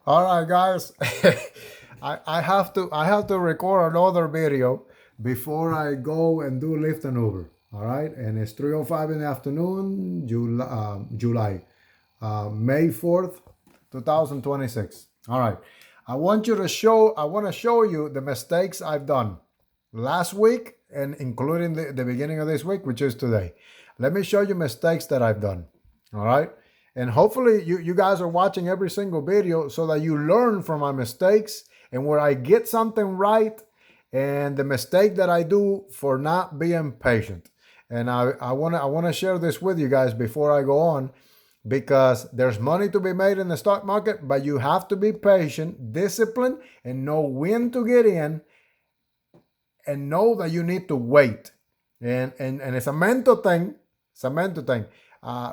All right, guys. I have to record another video before I go and do lift and Uber. All right, and it's 3:05 in the afternoon, July, May 4th, 2026. All right, I want to show you the mistakes I've done last week and including the beginning of this week, which is today. Let me show you mistakes that I've done. All right. And hopefully you guys are watching every single video so that you learn from my mistakes and where I get something right and the mistake that I do for not being patient. And I wanna share this with you guys before I go on because there's money to be made in the stock market, but you have to be patient, disciplined, and know when to get in and know that you need to wait. And it's a mental thing. It's a mental thing.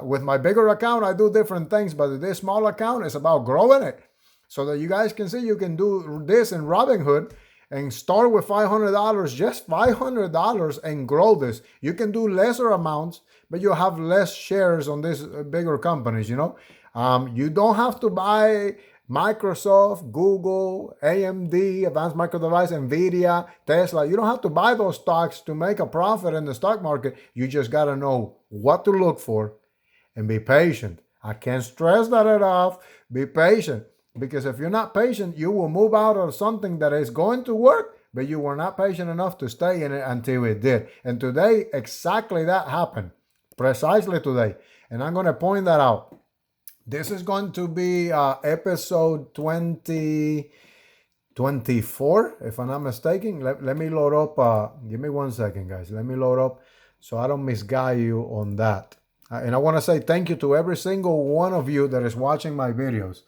With my bigger account, I do different things, but with this small account, it's about growing it so that you guys can see you can do this in Robinhood and start with $500, just $500, and grow this. You can do lesser amounts, but you have less shares on these bigger companies. You don't have to buy Microsoft, Google, AMD, Advanced Micro Device, Nvidia, Tesla. You don't have to buy those stocks to make a profit in the stock market. You just got to know what to look for and be patient. I can't stress that enough. Be patient. Because if you're not patient, you will move out of something that is going to work, but you were not patient enough to stay in it until it did. And today, exactly that happened. Precisely today. And I'm going to point that out. This is going to be episode 2024, if I'm not mistaken. Let me load up. Give me 1 second, guys. Let me load up so I don't misguide you on that. And I want to say thank you to every single one of you that is watching my videos.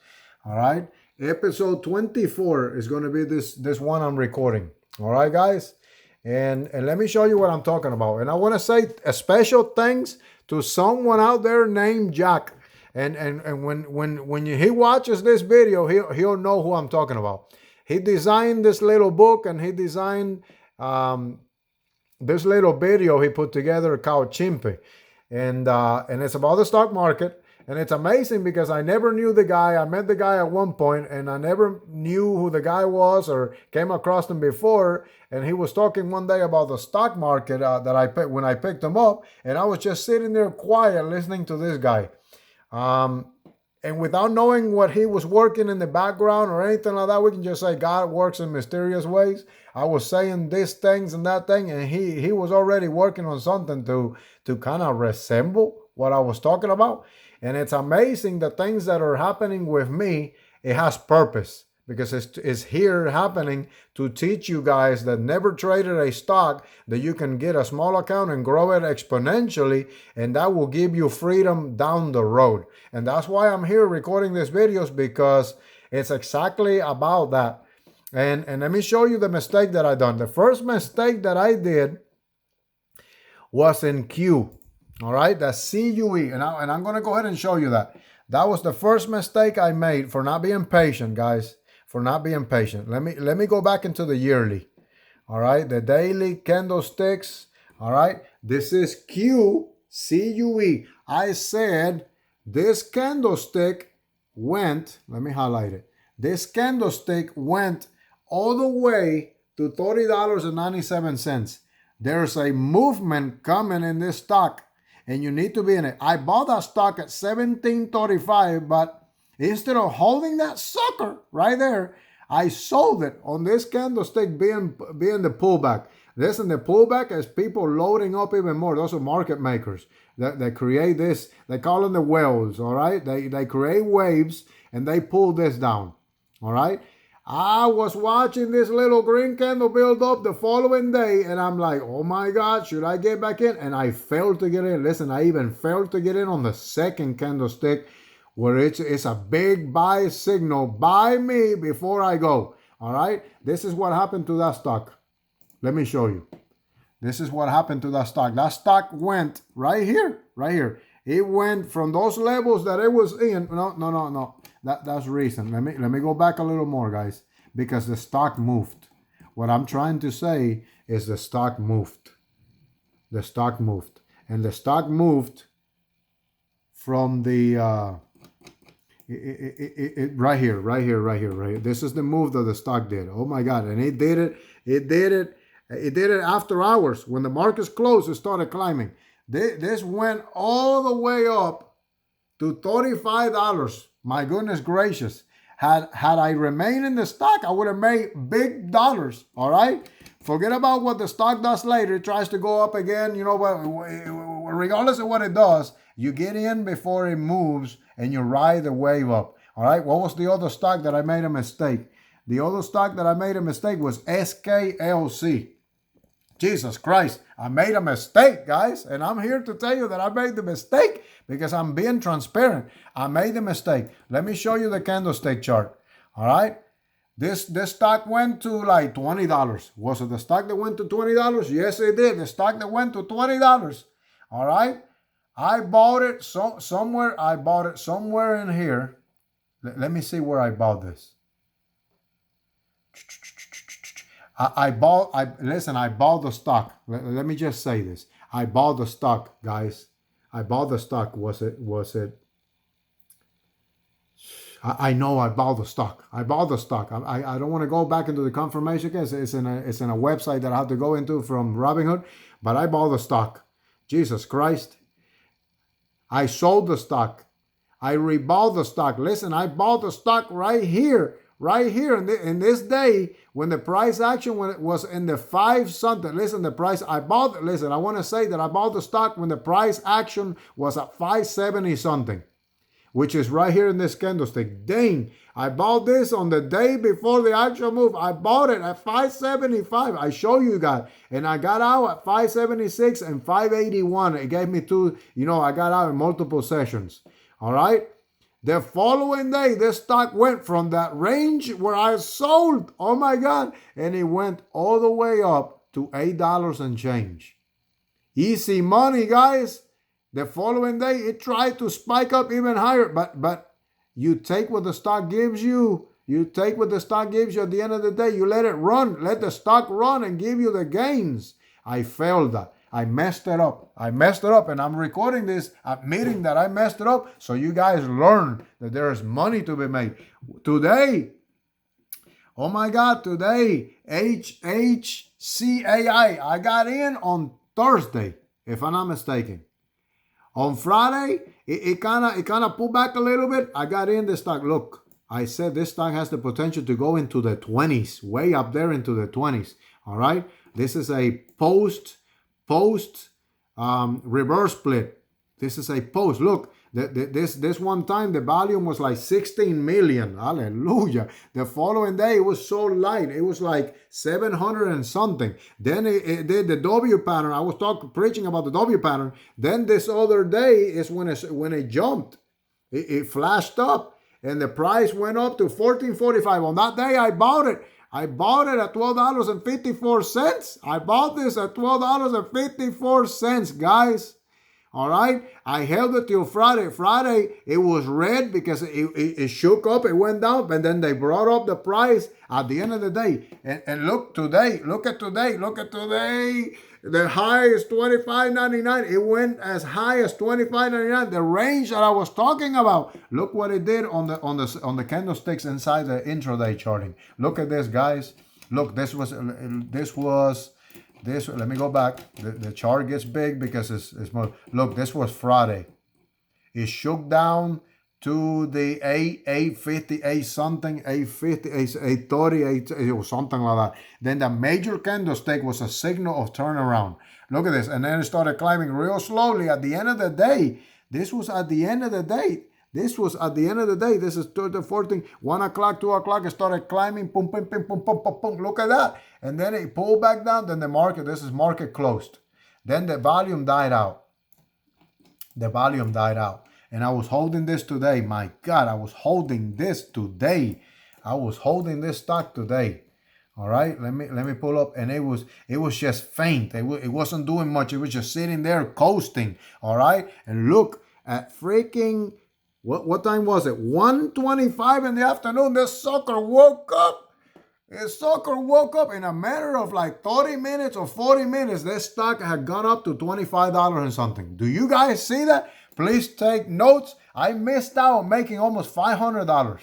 All right. Episode 24 is going to be this one I'm recording. All right, guys. And let me show you what I'm talking about. And I want to say a special thanks to someone out there named Jack. And when he watches this video, he'll know who I'm talking about. He designed this little book and he designed this little video he put together called Chimpe. And it's about the stock market. And it's amazing because I never knew the guy. I met the guy at one point and I never knew who the guy was or came across him before. And he was talking one day about the stock market when I picked him up. And I was just sitting there quiet listening to this guy. And without knowing what he was working in the background or anything like that, we can just say God works in mysterious ways. I was saying these things and that thing, and he was already working on something to kind of resemble what I was talking about. And it's amazing the things that are happening with me, it has purpose because it's here happening to teach you guys that never traded a stock that you can get a small account and grow it exponentially, and that will give you freedom down the road. And that's why I'm here recording these videos, because it's exactly about that. And let me show you the mistake that I done. The first mistake that I did was in Q. All right, that's CUE. And I'm going to go ahead and show you that. That was the first mistake I made for not being patient, guys. For not being patient. Let me go back into the yearly. All right, the daily candlesticks. All right, this is CUE. I said this candlestick went, let me highlight it. This candlestick went all the way to $30.97. There's a movement coming in this stock and you need to be in it. I bought that stock at $17.35, but instead of holding that sucker right there, I sold it on this candlestick being the pullback. Listen, the pullback is people loading up even more. Those are market makers that create this. They call them the whales, all right? They create waves and they pull this down, all right? I was watching this little green candle build up the following day, and I'm like, oh my God, should I get back in? And I failed to get in. Listen, I even failed to get in on the second candlestick where it's a big buy signal. Buy me before I go. All right? This is what happened to that stock. Let me show you. This is what happened to that stock. That stock went right here, right here. It went from those levels that it was in. No. That's recent. Let me go back a little more, guys, because the stock moved. What I'm trying to say is the stock moved. The stock moved. And the stock moved from the Right here, right here, right here, right here. This is the move that the stock did. Oh my God. And it did it. It did it. It did it after hours. When the market's closed, it started climbing. This went all the way up to $35. My goodness gracious. Had I remained in the stock, I would have made big dollars. All right? Forget about what the stock does later. It tries to go up again. You know what? Regardless of what it does, you get in before it moves and you ride the wave up. All right? What was the other stock that I made a mistake? The other stock that I made a mistake was SKLC. Jesus Christ, I made a mistake, guys. And I'm here to tell you that I made the mistake because I'm being transparent. I made the mistake. Let me show you the candlestick chart. All right? This stock went to like $20. Was it the stock that went to $20? Yes, it did. The stock that went to $20. All right? I bought it somewhere. I bought it somewhere in here. Let me see where I bought this. I bought the stock. Let me just say this. I bought the stock, guys. I bought the stock. Was it? I know I bought the stock. I bought the stock. I don't want to go back into the confirmation because it's in a website that I have to go into from Robinhood. But I bought the stock. Jesus Christ. I sold the stock. I rebought the stock. Listen, I bought the stock right here. Right here in this day when the price action when it was in the 5 something. Listen, the price I bought. Listen, I want to say that I bought the stock when the price action was at 570 something, which is right here in this candlestick. Dang, I bought this on the day before the actual move. I bought it at 575. I show you guys, and I got out at 576 and 581. It gave me two. I got out in multiple sessions. All right. The following day, this stock went from that range where I sold, oh my God, and it went all the way up to $8 and change. Easy money, guys. The following day, it tried to spike up even higher, but you take what the stock gives you. You take what the stock gives you at the end of the day. You let it run. Let the stock run and give you the gains. I failed that. I messed it up. And I'm recording this admitting that I messed it up so you guys learn that there is money to be made. Today, oh my God, today, HHCAI, I got in on Thursday, if I'm not mistaken. On Friday, it kind of pulled back a little bit. I got in the stock. Look, I said this stock has the potential to go into the 20s, way up there into the 20s. All right? This is a post reverse split. This is a post. Look, this one time the volume was like 16 million. Hallelujah. The following day it was so light. It was like 700 and something. Then it did the W pattern. I was preaching about the W pattern. Then this other day is when it jumped. It flashed up and the price went up to $14.45. On that day I bought it. I bought it at $12.54. I bought this at $12.54, guys. All right. I held it till Friday. Friday, it was red because it shook up. It went down. And then they brought up the price at the end of the day. And look today. Look at today. The high is $25.99. It went as high as $25.99. The range that I was talking about. Look what it did on the candlesticks inside the intraday charting. Look at this, guys. Look, this was. Let me go back. The chart gets big because it's more. Look, this was Friday. It shook down to the 850, 8 something, 850, 830, 8, it was something like that. Then the major candlestick was a signal of turnaround. Look at this. And then it started climbing real slowly at the end of the day. This was at the end of the day. This is 13, 14, 1 o'clock, 2 o'clock. It started climbing. Boom, boom, boom, boom, boom, boom, boom. Look at that. And then it pulled back down. Then the market, this is market closed. Then the volume died out. And I was holding this today. My God, I was holding this today. I was holding this stock today. All right, let me pull up, and it was just faint. It wasn't doing much. It was just sitting there coasting. All right, and look at freaking what time was it? 1:25 in the afternoon. This sucker woke up. This sucker woke up in a matter of like 30 minutes or 40 minutes. This stock had gone up to $25 and something. Do you guys see that? Please take notes. I missed out on making almost $500.